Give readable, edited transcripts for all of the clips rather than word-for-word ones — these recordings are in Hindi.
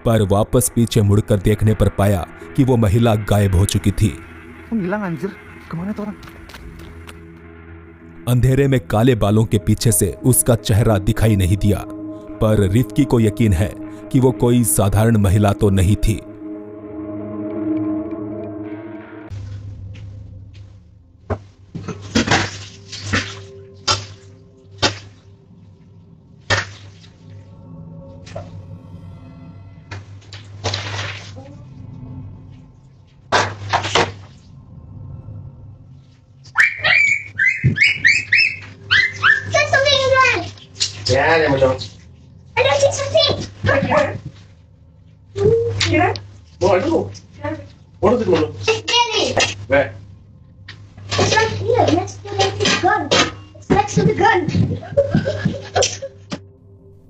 पर वापस पीछे मुड़कर देखने पर पाया कि वो महिला गायब हो चुकी थी। अंधेरे में काले बालों के पीछे से उसका चेहरा दिखाई नहीं दिया, पर रिफ्की को यकीन है कि वो कोई साधारण महिला तो नहीं थी। Yeah, I don't take something. No, I don't know. What is it, Molo? It's Kenny. Where? It's right here, next to the gun. It's next to the gun.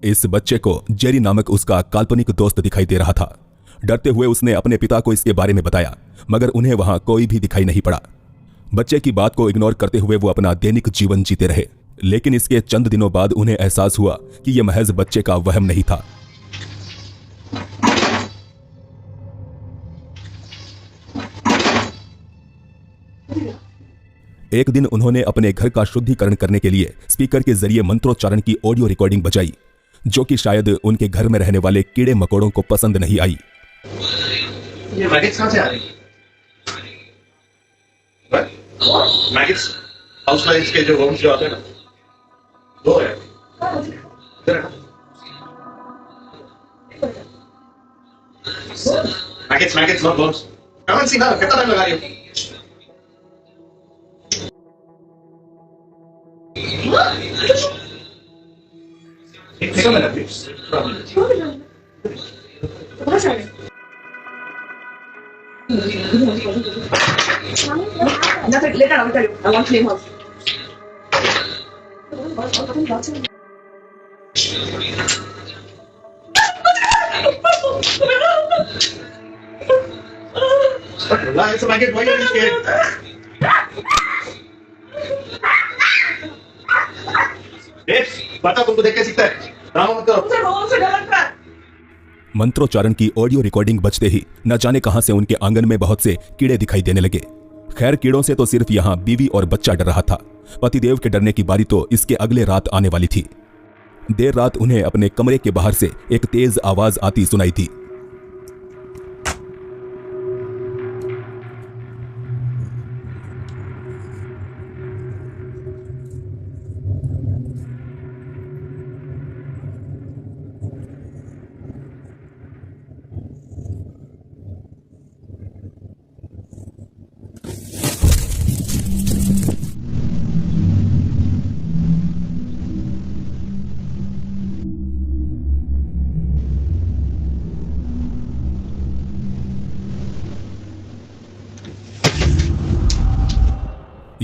इस बच्चे को जेरी नामक उसका काल्पनिक दोस्त दिखाई दे रहा था। डरते हुए उसने अपने पिता को इसके बारे में बताया, मगर उन्हें वहां कोई भी दिखाई नहीं पड़ा। बच्चे की बात को इग्नोर करते हुए वो अपना दैनिक जीवन जीते रहे, लेकिन इसके चंद दिनों बाद उन्हें एहसास हुआ कि यह महज बच्चे का वहम नहीं था। एक दिन उन्होंने अपने घर का शुद्धिकरण करने के लिए स्पीकर के जरिए मंत्रोच्चारण की ऑडियो रिकॉर्डिंग बजाई, जो कि शायद उनके घर में रहने वाले कीड़े मकोड़ों को पसंद नहीं आई। ये मैगेट्स कहाँ से आ रही हैं? मैगेट्स हाउसफ्लाइज के जो वर्म्स जो आते हैं ना, दो है। इधर है ना? Maggots not worms. कमेंट सी ना, कितना टाइम लगा रही हो? एक minute please. Nothing. Later, I will tell you. I want flame house. It's a maggot. Why are you scared? पता तुमको देख के सीखता है। ड्रामा मत करो। मंत्रोच्चारण की ऑडियो रिकॉर्डिंग बजते ही न जाने कहां से उनके आंगन में बहुत से कीड़े दिखाई देने लगे। खैर, कीड़ों से तो सिर्फ यहां बीवी और बच्चा डर रहा था। पतिदेव के डरने की बारी तो इसके अगले रात आने वाली थी। देर रात उन्हें अपने कमरे के बाहर से एक तेज आवाज आती सुनाई दी।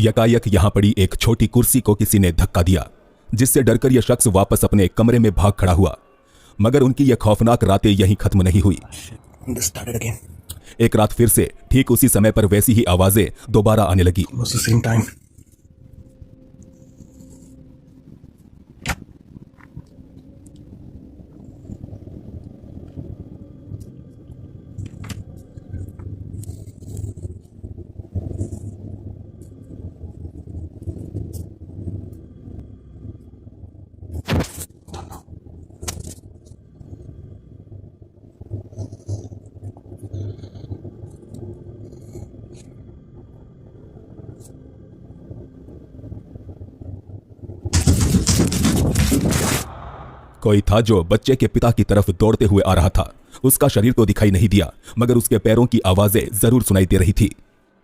यकायक यहां पड़ी एक छोटी कुर्सी को किसी ने धक्का दिया, जिससे डरकर यह शख्स वापस अपने कमरे में भाग खड़ा हुआ। मगर उनकी यह खौफनाक रातें यहीं खत्म नहीं हुई। एक रात फिर से ठीक उसी समय पर वैसी ही आवाजें दोबारा आने लगी। कोई था जो बच्चे के पिता की तरफ दौड़ते हुए आ रहा था। उसका शरीर तो दिखाई नहीं दिया, मगर उसके पैरों की आवाजें जरूर सुनाई दे रही थी।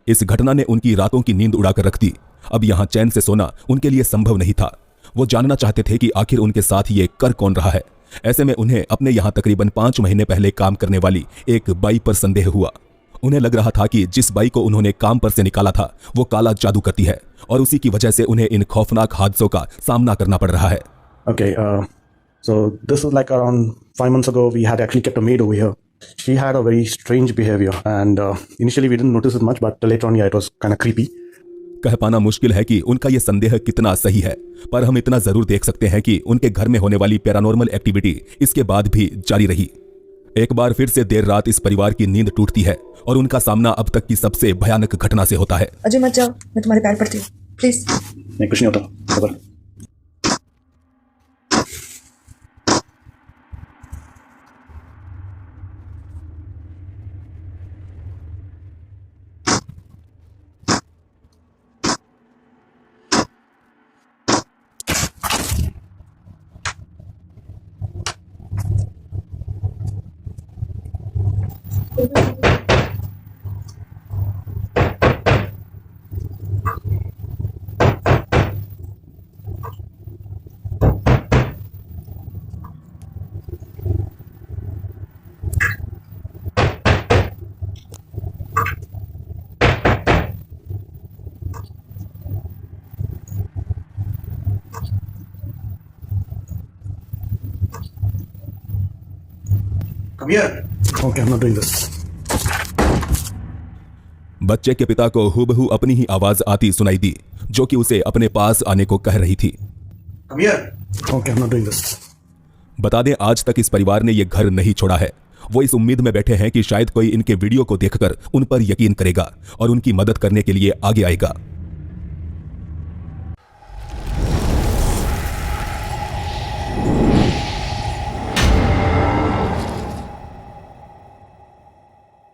इस घटना ने उनकी रातों की नींद उड़ाकर रख दी। अब यहां चैन से सोना उनके लिए संभव नहीं था। वो जानना चाहते थे कि आखिर उनके साथ ये कर कौन रहा है। ऐसे में उन्हें अपने यहां तकरीबन 5 महीने पहले काम करने वाली एक बाई पर संदेह हुआ। उन्हें लग रहा था कि जिस बाई को उन्होंने काम पर से निकाला था वो काला जादू करती है, और उसी की वजह से उन्हें इन खौफनाक हादसों का सामना करना पड़ रहा है। Okay, so this was like around 5 months ago. We had actually kept a maid over here. She had a very strange behavior, and initially we didn't notice it much, but later on, yeah, it was kind of creepy. कह पाना मुश्किल है कि उनका यह संदेह कितना सही है, पर हम इतना जरूर देख सकते हैं कि उनके घर में होने वाली पैरानॉर्मल एक्टिविटी इसके बाद भी जारी रही। एक बार फिर से देर रात इस परिवार की नींद टूटती है और उनका सामना अब तक की सबसे भयानक घटना से होता है। अजय मत जाओ, मैं तुम्हारे पैर पड़ती हूँ, प्लीज। नहीं, कुछ नहीं होता, खबर। Come here. Okay, I'm not doing this. बच्चे के पिता को हूबहू अपनी ही आवाज आती सुनाई दी, जो कि उसे अपने पास आने को कह रही थी। Come here. Okay, I'm not doing this. बता दें, आज तक इस परिवार ने यह घर नहीं छोड़ा है। वो इस उम्मीद में बैठे हैं कि शायद कोई इनके वीडियो को देखकर उन पर यकीन करेगा और उनकी मदद करने के लिए आगे आएगा।